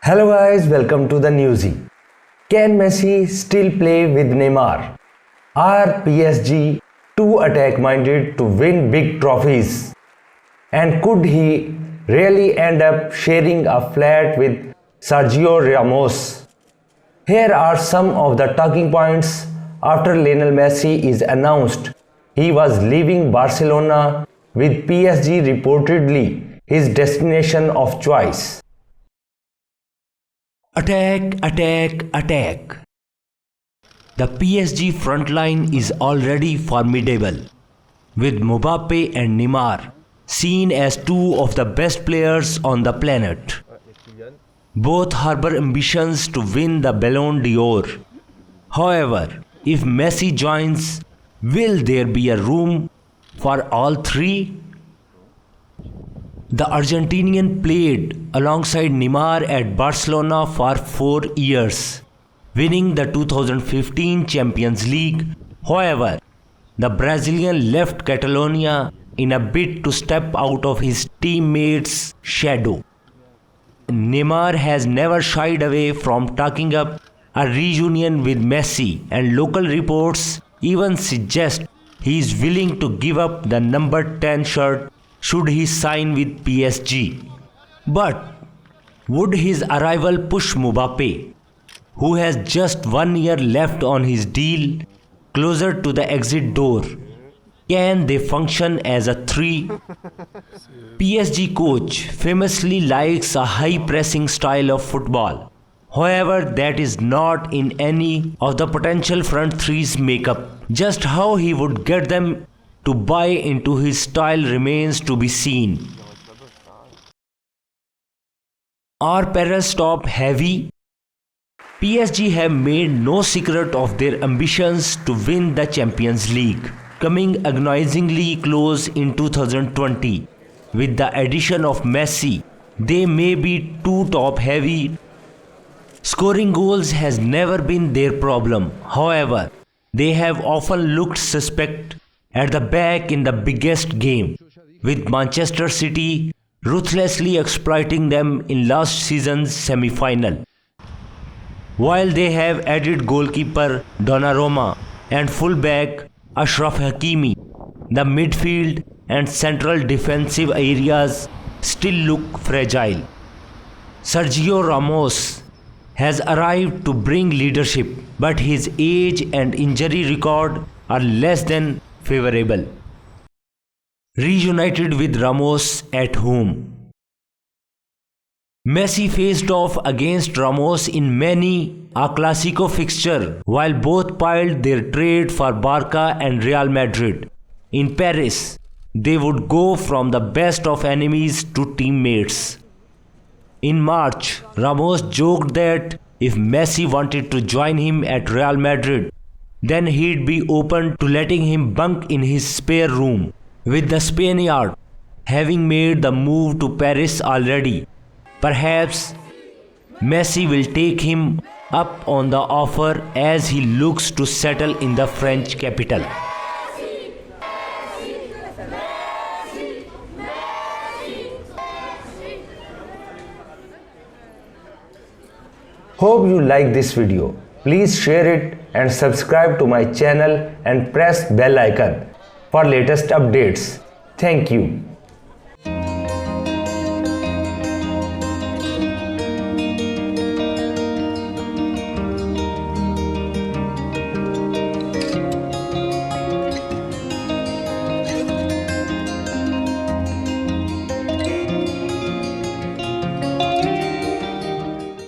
Hello guys, welcome to the Newsy. Can Messi still play with Neymar? Are PSG too attack-minded to win big trophies? And could he really end up sharing a flat with Sergio Ramos? Here are some of the talking points after Lionel Messi is announced he was leaving Barcelona with PSG reportedly his destination of choice. Attack, attack, attack. The PSG frontline is already formidable, with Mbappe and Neymar seen as two of the best players on the planet. Both harbor ambitions to win the Ballon d'Or. However, if Messi joins, will there be a room for all three? The Argentinian played alongside Neymar at Barcelona for 4 years, winning the 2015 Champions League. However, the Brazilian left Catalonia in a bid to step out of his teammates' shadow. Neymar has never shied away from talking up a reunion with Messi, and local reports even suggest he is willing to give up the number 10 shirt should he sign with PSG. But would his arrival push Mbappe, who has just 1 year left on his deal, closer to the exit door? Can they function as a three? PSG coach famously likes a high-pressing style of football. However, that is not in any of the potential front three's makeup. Just how he would get them to buy into his style remains to be seen. Are Paris top heavy? PSG have made no secret of their ambitions to win the Champions League, coming agonizingly close in 2020. With the addition of Messi, they may be too top heavy. Scoring goals has never been their problem. However, they have often looked suspect at the back in the biggest game, with Manchester City ruthlessly exploiting them in last season's semi-final. While they have added goalkeeper Donnarumma and fullback Achraf Hakimi, the midfield and central defensive areas still look fragile. Sergio Ramos has arrived to bring leadership, but his age and injury record are less than favorable. Reunited with Ramos at home. Messi faced off against Ramos in many a Clásico fixture, while both piled their trade for Barca and Real Madrid. In Paris, they would go from the best of enemies to teammates. In March, Ramos joked that if Messi wanted to join him at Real Madrid, then he'd be open to letting him bunk in his spare room. With the Spaniard having made the move to Paris already, perhaps Messi will take him up on the offer as he looks to settle in the French capital. Hope you like this video. Please share it and subscribe to my channel and press bell icon for latest updates. Thank you.